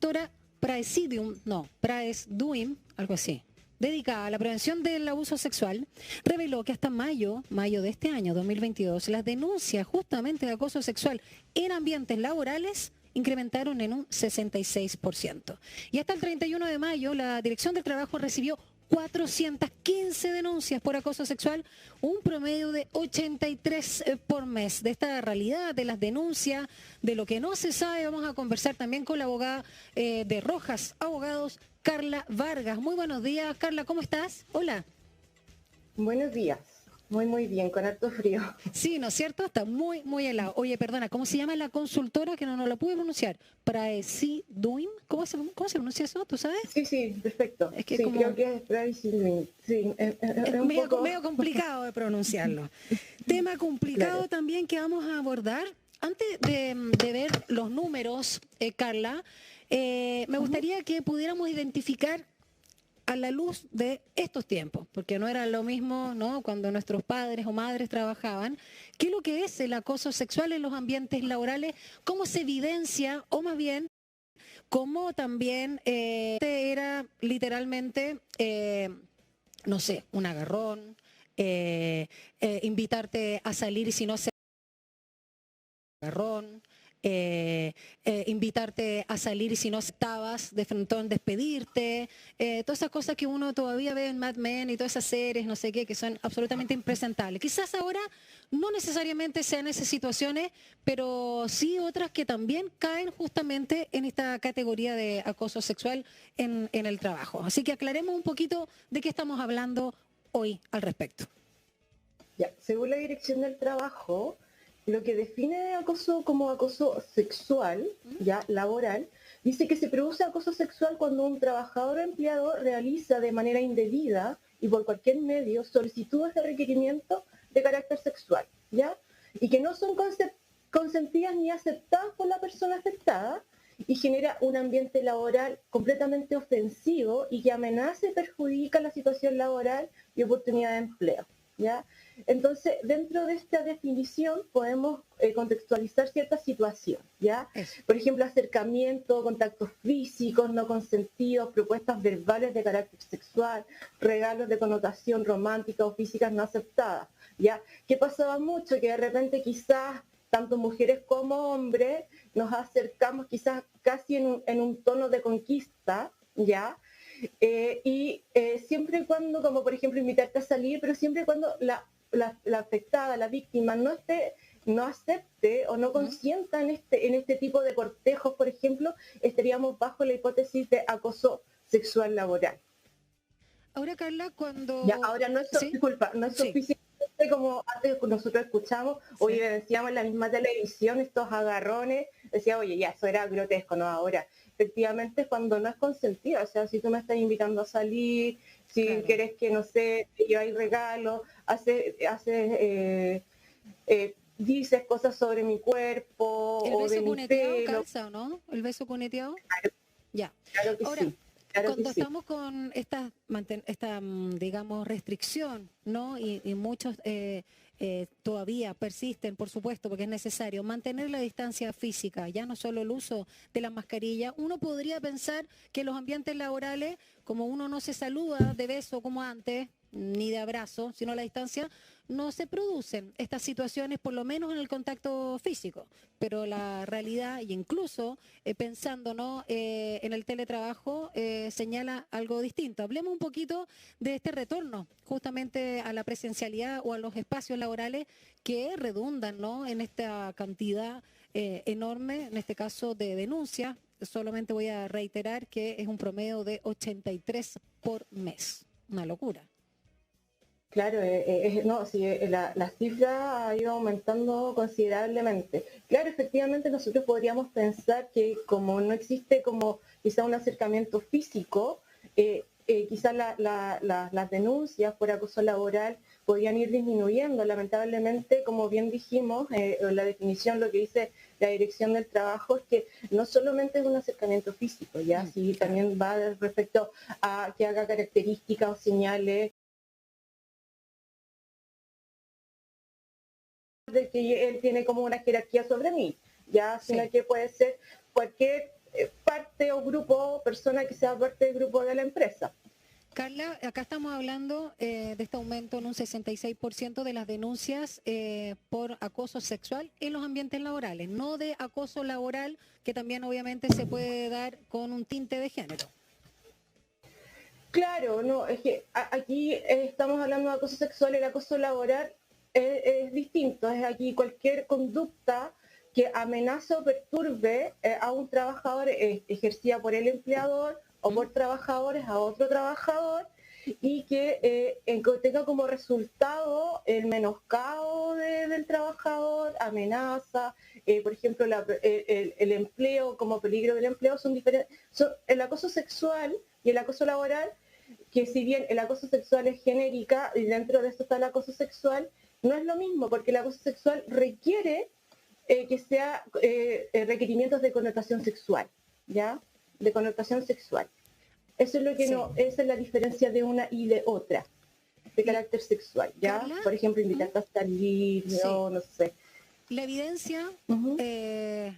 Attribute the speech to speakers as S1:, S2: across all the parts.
S1: consultora Praesduim, algo así, dedicada a la prevención del abuso sexual, reveló que hasta mayo de este año, 2022, las denuncias justamente de acoso sexual en ambientes laborales incrementaron en un 66%. Y hasta el 31 de mayo, la Dirección del Trabajo recibió 415 denuncias por acoso sexual, un promedio de 83 por mes. De esta realidad, de las denuncias, de lo que no se sabe, vamos a conversar también con la abogada de Rojas Abogados, Carla Vargas. Muy buenos días, Carla, ¿cómo estás? Hola.
S2: Buenos días. Muy bien, con harto frío.
S1: Sí, ¿no es cierto? Está muy helado. Oye, perdona, ¿cómo se llama la consultora que no la pude pronunciar? Praesiduim. ¿Cómo se pronuncia eso? ¿Tú sabes?
S2: Sí, perfecto.
S1: Es que
S2: sí,
S1: como...
S2: creo que es Privacy. Sí, es un poco...
S1: medio complicado de pronunciarlo. Tema complicado
S2: Claro.
S1: también que vamos a abordar. Antes de ver los números, Carla, me gustaría que pudiéramos identificar a la luz de estos tiempos, porque no era lo mismo, ¿no?, cuando nuestros padres o madres trabajaban, qué es lo que es el acoso sexual en los ambientes laborales, cómo se evidencia, o más bien, cómo también era literalmente, no sé, un agarrón, invitarte a salir y si no se agarrón, invitarte a salir y si no estabas, de frente despedirte, todas esas cosas que uno todavía ve en Mad Men y todas esas series, no sé qué, que son absolutamente impresentables. Quizás ahora no necesariamente sean esas situaciones, pero sí otras que también caen justamente en esta categoría de acoso sexual en el trabajo. Así que aclaremos un poquito de qué estamos hablando hoy al respecto.
S2: Ya, según la Dirección del Trabajo, lo que define acoso como acoso sexual, ya laboral, dice que se produce acoso sexual cuando un trabajador o empleado realiza de manera indebida y por cualquier medio solicitudes de requerimiento de carácter sexual, ¿ya? Y que no son consentidas ni aceptadas por la persona afectada y genera un ambiente laboral completamente ofensivo y que amenaza y perjudica la situación laboral y oportunidad de empleo, ¿ya? Entonces, dentro de esta definición podemos contextualizar ciertas situaciones, ¿ya?
S1: Eso.
S2: Por ejemplo, acercamiento, contactos físicos no consentidos, propuestas verbales de carácter sexual, regalos de connotación romántica o físicas no aceptadas, ¿ya? Que pasaba mucho, que de repente quizás tanto mujeres como hombres nos acercamos quizás casi en un tono de conquista, ¿ya? Siempre y cuando, como por ejemplo invitarte a salir, pero siempre y cuando la afectada, la víctima, no acepte o no consienta en este tipo de cortejos, por ejemplo, estaríamos bajo la hipótesis de acoso sexual laboral.
S1: Ahora, Carla, cuando...
S2: Ya, ahora no es,
S1: ¿Sí?
S2: disculpa, no es suficiente como antes nosotros escuchamos o evidenciamos en la misma televisión estos agarrones, decía, oye, ya, eso era grotesco, ¿no? Ahora, efectivamente, cuando no es consentida, o sea, si tú me estás invitando a salir, si quieres que, no sé, te lleváis regalos, dices cosas sobre mi cuerpo
S1: ¿El
S2: o de
S1: beso
S2: mi
S1: cuneteado
S2: pelo.
S1: calza o no? ¿El beso cuneteado?
S2: Claro,
S1: Ya.
S2: claro que
S1: Ahora,
S2: sí, claro que
S1: cuando
S2: sí.
S1: estamos con esta digamos, restricción, ¿no? Y muchos todavía persisten, por supuesto, porque es necesario mantener la distancia física, ya no solo el uso de la mascarilla. Uno podría pensar que los ambientes laborales, como uno no se saluda de beso como antes, ni de abrazo, sino a la distancia, no se producen estas situaciones, por lo menos en el contacto físico. Pero la realidad, y incluso pensando, ¿no?, en el teletrabajo, señala algo distinto. Hablemos un poquito de este retorno justamente a la presencialidad o a los espacios laborales que redundan, ¿no?, en esta cantidad enorme, en este caso de denuncias. Solamente voy a reiterar que es un promedio de 83 por mes. Una locura.
S2: Claro, no, sí, la cifra ha ido aumentando considerablemente. Claro, efectivamente nosotros podríamos pensar que como no existe como quizá un acercamiento físico, quizás las denuncias por acoso laboral podrían ir disminuyendo. Lamentablemente, como bien dijimos, la definición, lo que dice la Dirección del Trabajo es que no solamente es un acercamiento físico, ya, sí,
S1: Claro.
S2: también va respecto a que haga características o señales de que él tiene como una jerarquía sobre mí, ya, sino
S1: Sí.
S2: que puede ser cualquier parte o grupo, persona que sea parte del grupo de la empresa.
S1: Carla, acá estamos hablando de este aumento en un 66% de las denuncias por acoso sexual en los ambientes laborales, no de acoso laboral, que también obviamente se puede dar con un tinte de género.
S2: Claro, no, es que aquí estamos hablando de acoso sexual, el acoso laboral es distinto, es aquí cualquier conducta que amenace o perturbe a un trabajador ejercida por el empleador o por trabajadores a otro trabajador y que tenga como resultado el menoscabo del trabajador, amenaza, por ejemplo, el empleo como peligro del empleo son diferentes. El acoso sexual y el acoso laboral, que si bien el acoso sexual es genérica y dentro de esto está el acoso sexual, no es lo mismo porque el acoso sexual requiere que sea requerimientos de connotación sexual, ¿ya? De connotación sexual. Eso es lo que no, esa es la diferencia de una y de otra, de carácter sexual, ¿ya?
S1: Carla,
S2: por ejemplo, invitarte a salir, no sé.
S1: La evidencia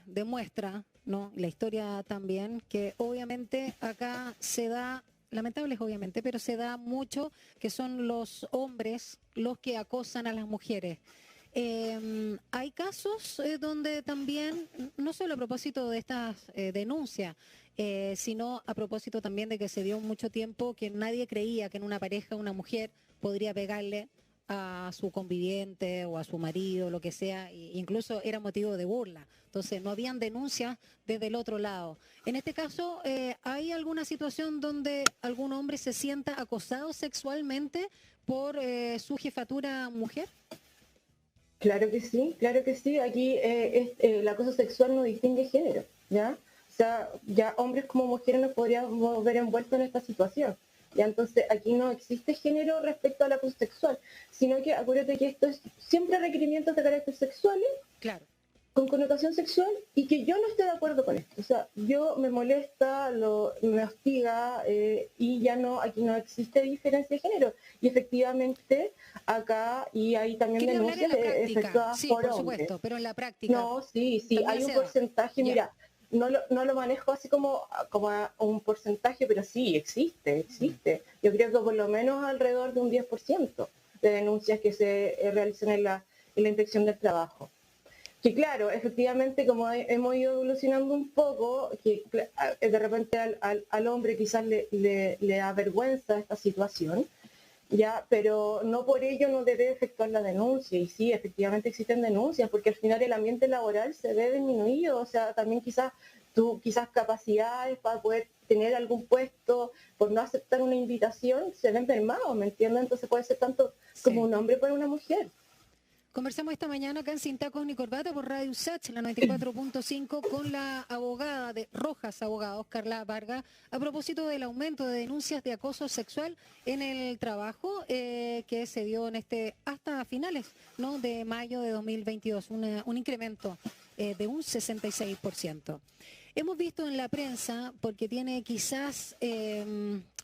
S1: demuestra, ¿no? La historia también, que obviamente acá se da, lamentables obviamente, pero se da mucho que son los hombres los que acosan a las mujeres. Hay casos donde también, no solo a propósito de estas denuncias, sino a propósito también de que se dio mucho tiempo que nadie creía que en una pareja una mujer podría pegarle a su conviviente o a su marido, lo que sea, e incluso era motivo de burla. Entonces, no habían denuncias desde el otro lado. En este caso, ¿hay alguna situación donde algún hombre se sienta acosado sexualmente por su jefatura mujer?
S2: Claro que sí, claro que sí. Aquí el acoso sexual no distingue género, ¿ya? O sea, ya hombres como mujeres nos podríamos ver envueltos en esta situación. Ya, entonces aquí no existe género respecto al acoso sexual, sino que acuérdate que esto es siempre requerimientos de carácter sexuales,
S1: claro,
S2: con connotación sexual, y que yo no estoy de acuerdo con esto. O sea, yo me molesta, me hostiga, y ya no, aquí no existe diferencia de género. Y efectivamente acá, y hay también
S1: quería hablar en
S2: denuncias
S1: la práctica,
S2: efectuadas
S1: sí,
S2: por
S1: por
S2: hombres.
S1: supuesto, pero en la práctica
S2: No, sí, hay
S1: también
S2: un
S1: se da.
S2: porcentaje,
S1: Ya.
S2: mira, no lo manejo así como a un porcentaje, pero sí, existe. Yo creo que por lo menos alrededor de un 10% de denuncias que se realizan en la inspección del trabajo. Que claro, efectivamente, como hemos ido evolucionando un poco, que de repente al hombre quizás le da vergüenza esta situación, ya, pero no por ello no debe efectuar la denuncia. Y sí, efectivamente existen denuncias, porque al final el ambiente laboral se ve disminuido. O sea, también quizás capacidades para poder tener algún puesto por no aceptar una invitación se ven mermados, ¿me entiendes? Entonces puede ser tanto como un hombre para una mujer.
S1: Conversamos esta mañana acá en Sin Tacos ni Corbata por Radio Sach, la 94.5, con la abogada de Rojas Abogados, Carla Vargas, a propósito del aumento de denuncias de acoso sexual en el trabajo que se dio en hasta finales, ¿no?, de mayo de 2022, un incremento de un 66%. Hemos visto en la prensa, porque tiene quizás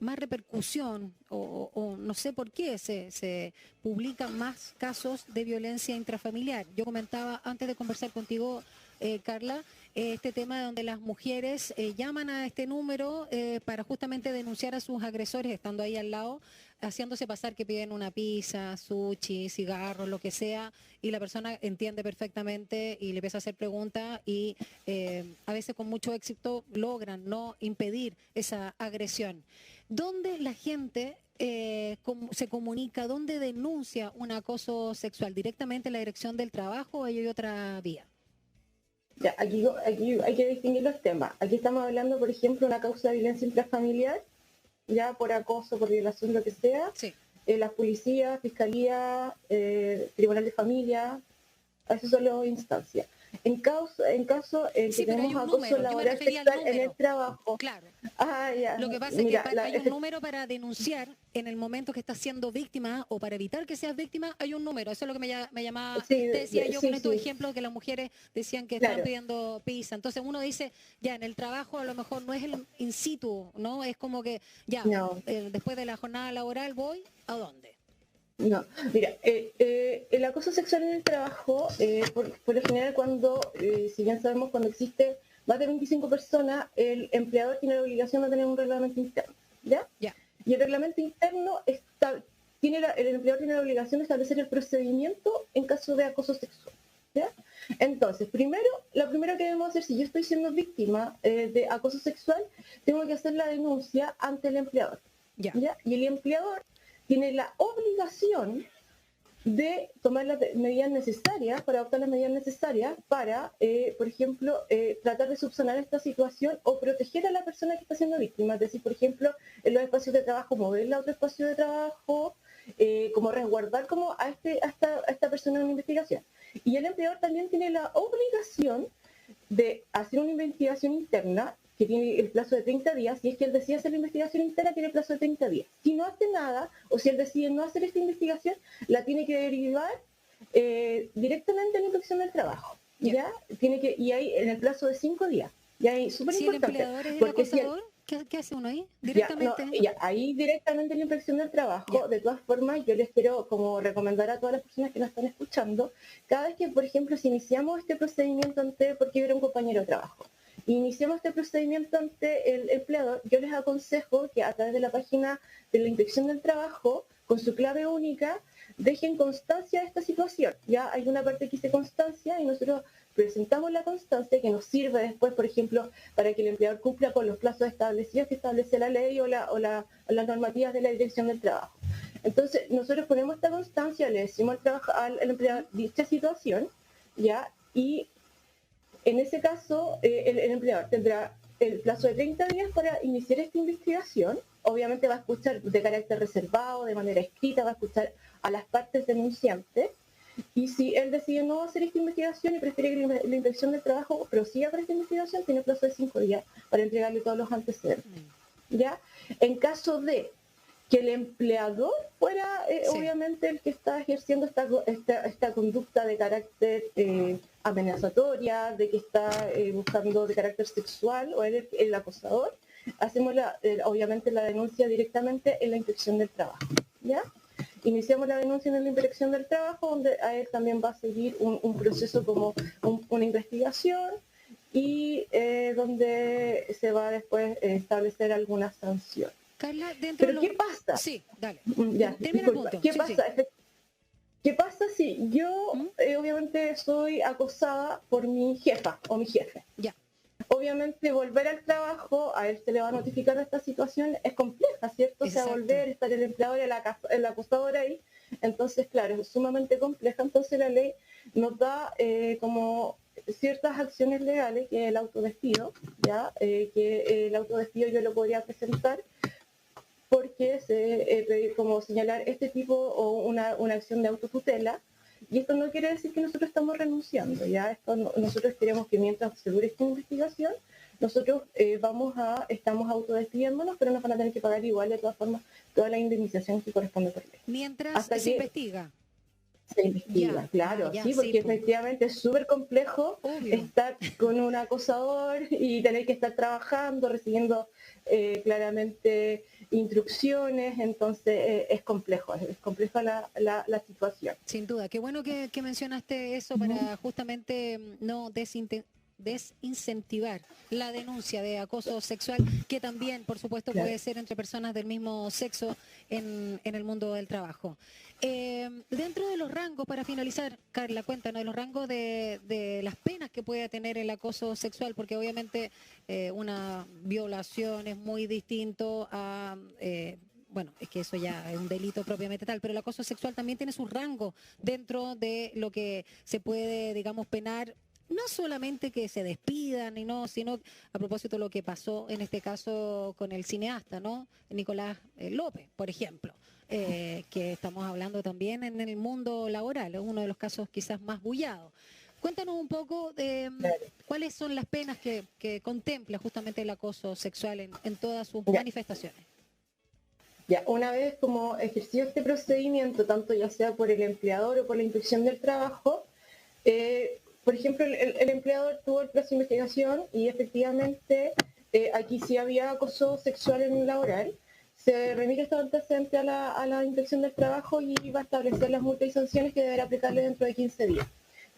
S1: más repercusión, o no sé por qué se publican más casos de violencia intrafamiliar. Yo comentaba antes de conversar contigo, Carla, este tema donde las mujeres llaman a este número para justamente denunciar a sus agresores, estando ahí al lado, haciéndose pasar que piden una pizza, sushi, cigarros, lo que sea, y la persona entiende perfectamente y le empieza a hacer preguntas y a veces con mucho éxito logran no impedir esa agresión. ¿Dónde la gente se comunica, dónde denuncia un acoso sexual? ¿Directamente en la dirección del trabajo o hay otra vía?
S2: Ya, aquí hay que distinguir los temas. Aquí estamos hablando, por ejemplo, una causa de violencia intrafamiliar, ya por acoso, por violación, lo que sea.
S1: Sí.
S2: Las policías, fiscalía, tribunal de familia, esas son las instancias. En caso en que tenemos acoso laboral sexual en el trabajo.
S1: Claro.
S2: Ya.
S1: Lo que pasa es que hay un número para denunciar en el momento que estás siendo víctima, o para evitar que seas víctima, hay un número. Eso es lo que me llamaba, te decía yo con estos ejemplos que las mujeres decían que estaban pidiendo pizza. Entonces uno dice, ya, en el trabajo a lo mejor no es el in situ, ¿no? Es como que, ya, después de la jornada laboral voy, ¿a dónde?
S2: No, mira, el acoso sexual en el trabajo, por lo general si bien sabemos cuando existe más de 25 personas, el empleador tiene la obligación de tener un reglamento interno, ¿ya?
S1: Ya.
S2: Y el reglamento interno el empleador tiene la obligación de establecer el procedimiento en caso de acoso sexual, ¿ya? Entonces, lo primero que debemos hacer, si yo estoy siendo víctima de acoso sexual, tengo que hacer la denuncia ante el empleador,
S1: Ya.
S2: ¿ya? Y el empleador tiene la obligación de tomar las medidas necesarias, para adoptar las medidas necesarias para, por ejemplo, tratar de subsanar esta situación o proteger a la persona que está siendo víctima. Es decir, por ejemplo, en los espacios de trabajo, moverla a otro espacio de trabajo, como resguardar como a esta persona en una investigación. Y el empleador también tiene la obligación de hacer una investigación interna que tiene el plazo de 30 días, y es que él decide hacer la investigación interna, tiene el plazo de 30 días. Si no hace nada, o si él decide no hacer esta investigación, la tiene que derivar directamente a la inspección del trabajo. ¿Ya? Y ahí en el plazo de 5 días. Y ahí súper
S1: Si
S2: importante.
S1: el empleador es el
S2: porque
S1: acosador, ¿qué hace uno ahí? Directamente.
S2: Ahí directamente en la inspección del trabajo.
S1: Ya.
S2: De todas formas, yo les quiero como recomendar a todas las personas que nos están escuchando, cada vez que, por ejemplo, si iniciamos este procedimiento porque yo era un compañero de trabajo, iniciamos este procedimiento ante el empleador, yo les aconsejo que a través de la página de la inspección del trabajo, con su clave única, dejen constancia de esta situación. Ya hay una parte que dice constancia y nosotros presentamos la constancia que nos sirve después, por ejemplo, para que el empleador cumpla con los plazos establecidos que establece la ley o las normativas de la Dirección del Trabajo. Entonces, nosotros ponemos esta constancia, le decimos al empleador dicha situación, ¿ya? Y en ese caso, el empleador tendrá el plazo de 30 días para iniciar esta investigación. Obviamente va a escuchar de carácter reservado, de manera escrita, va a escuchar a las partes denunciantes. Y si él decide no hacer esta investigación y prefiere que la inspección del trabajo prosiga con esta investigación, tiene plazo de 5 días para entregarle todos los antecedentes. ¿Ya? En caso de que el empleador fuera obviamente el que está ejerciendo esta conducta de carácter amenazatoria, de que está buscando de carácter sexual, o el acosador, hacemos obviamente la denuncia directamente en la inspección del trabajo, ¿ya? Iniciamos la denuncia en la inspección del trabajo, donde a él también va a seguir un proceso como una investigación, y donde se va después a establecer alguna sanción.
S1: Carla,
S2: ¿Pero qué pasa?
S1: Sí, dale.
S2: Ya, disculpa. ¿Qué pasa?
S1: Sí.
S2: ¿Qué pasa si yo obviamente soy acosada por mi jefa o mi jefe?
S1: Ya.
S2: Obviamente volver al trabajo, a él se le va a notificar de esta situación, es compleja, ¿cierto?
S1: Exacto.
S2: O sea, volver, estar el empleador y el acosador ahí, entonces claro, es sumamente compleja. Entonces la ley nos da como ciertas acciones legales, que es el autodespido, ¿ya? Que el autodespido yo lo podría presentar porque como señalar este tipo o una acción de autotutela, y esto no quiere decir que nosotros estamos renunciando, ya nosotros queremos que mientras se dure esta investigación, nosotros estamos autodespidiéndonos, pero nos van a tener que pagar igual de todas formas toda la indemnización que corresponde por ley.
S1: Mientras se investiga.
S2: Se investiga, claro, sí, porque efectivamente es súper complejo estar con un acosador y tener que estar trabajando, recibiendo claramente instrucciones, entonces es compleja la situación.
S1: Sin duda, qué bueno que mencionaste eso para justamente no desincentivar la denuncia de acoso sexual, que también, por supuesto, puede ser entre personas del mismo sexo en el mundo del trabajo. Dentro de los rangos, para finalizar, Carla, cuéntanos de los rangos de las penas que puede tener el acoso sexual, porque obviamente una violación es muy distinto a... bueno, es que eso ya es un delito propiamente tal, pero el acoso sexual también tiene su rango dentro de lo que se puede, digamos, penar. No solamente que se despidan, sino a propósito de lo que pasó en este caso con el cineasta, ¿no? Nicolás López, por ejemplo, que estamos hablando también en el mundo laboral, es uno de los casos quizás más bullados. Cuéntanos un poco de cuáles son las penas que contempla justamente el acoso sexual en todas sus manifestaciones.
S2: Ya, una vez como ejercido este procedimiento, tanto ya sea por el empleador o por la inspección del trabajo, por ejemplo, el empleador tuvo el plazo de investigación y efectivamente aquí sí había acoso sexual en el laboral. Se remite este antecedente a la inspección del trabajo y va a establecer las multas y sanciones que deberá aplicarle dentro de 15 días.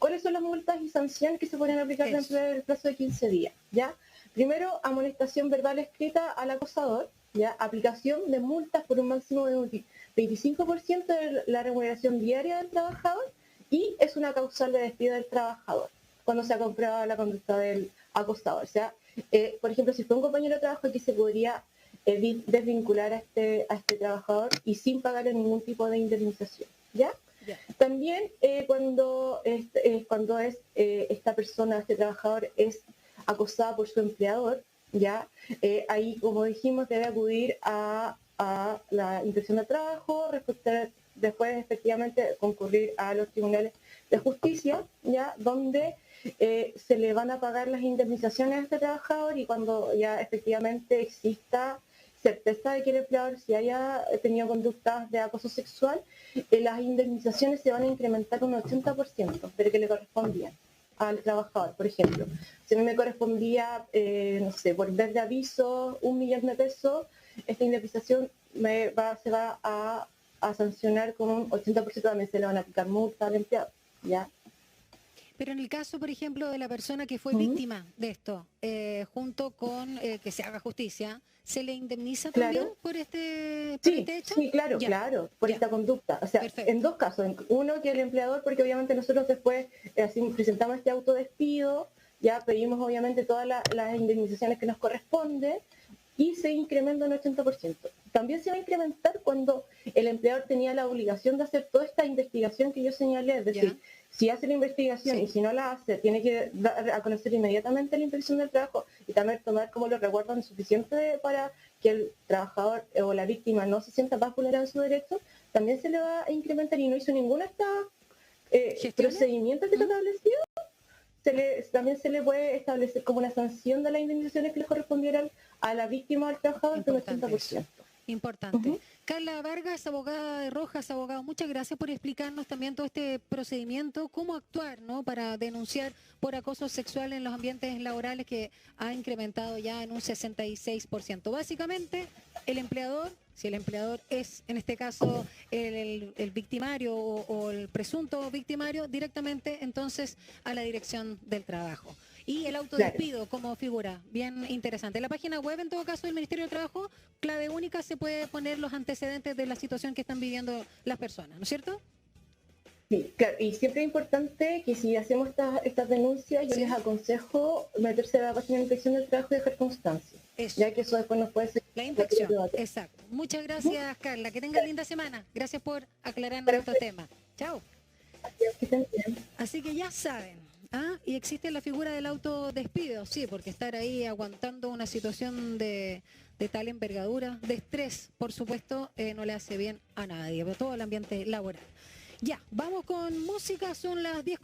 S2: ¿cuáles son las multas y sanciones que se pueden aplicar dentro del plazo de 15 días? ¿Ya? Primero, amonestación verbal escrita al acosador, ¿ya? Aplicación de multas por un máximo de un 25% de la remuneración diaria del trabajador, y es una causal de despido del trabajador cuando se ha comprobado la conducta del acosador. O sea, por ejemplo, si fue un compañero de trabajo, aquí se podría desvincular a este trabajador y sin pagarle ningún tipo de indemnización, ¿ya?
S1: Ya.
S2: También cuando esta persona, este trabajador, es acosada por su empleador, ¿ya? Ahí, como dijimos, debe acudir a la inspección de trabajo, después efectivamente concurrir a los tribunales de justicia, ¿ya? Donde se le van a pagar las indemnizaciones a este trabajador, y cuando ya efectivamente exista certeza de que el empleador si haya tenido conductas de acoso sexual, las indemnizaciones se van a incrementar un 80% de lo que le correspondía al trabajador. Por ejemplo, si a mí me correspondía, no sé, por vez de aviso, 1 millón de pesos, esta indemnización se va a sancionar con un 80%, también se le van a aplicar multas al empleado, ¿ya?
S1: Pero en el caso, por ejemplo, de la persona que fue víctima de esto, junto con que se haga justicia, ¿se le indemniza también por este hecho?
S2: Sí, claro,
S1: Ya,
S2: claro, por
S1: ya.
S2: esta conducta. O sea,
S1: Perfecto.
S2: en dos casos. Uno, que el empleador, porque obviamente nosotros después así presentamos este autodespido, ya pedimos obviamente todas las indemnizaciones que nos corresponden, y se incrementa un 80%. También se va a incrementar cuando el empleador tenía la obligación de hacer toda esta investigación que yo señalé, es decir, si hace la investigación y si no la hace, tiene que dar a conocer inmediatamente la inspección del trabajo, y también tomar como los resguardos suficientes para que el trabajador o la víctima no se sienta más vulnerada en su derecho. También se le va a incrementar, y no hizo ninguna procedimiento que está establecido. También se le puede establecer como una sanción de las indemnizaciones que le correspondieran a la víctima o al trabajador del 80%.
S1: Importante. Carla Vargas, abogada de Rojas, abogado, muchas gracias por explicarnos también todo este procedimiento, cómo actuar, ¿no?, para denunciar por acoso sexual en los ambientes laborales, que ha incrementado ya en un 66%. Básicamente, el empleador, si el empleador es, en este caso, el victimario o el presunto victimario, directamente entonces a la dirección del trabajo. Y el autodespido como figura, bien interesante. En la página web, en todo caso, del Ministerio del Trabajo, clave única, se puede poner los antecedentes de la situación que están viviendo las personas, ¿no es cierto?
S2: Sí, claro, y siempre es importante que si hacemos estas denuncias, yo les aconsejo meterse a la página de inspección del trabajo y dejar constancia, ya que eso después nos puede ser
S1: la inspección. Exacto. Muchas gracias, Carla. Que tengan linda semana. Gracias por aclararnos estos temas. Chao. Así que ya saben. Y existe la figura del autodespido, sí, porque estar ahí aguantando una situación de tal envergadura, de estrés, por supuesto, no le hace bien a nadie, pero todo el ambiente laboral. Ya, vamos con música, son las 10.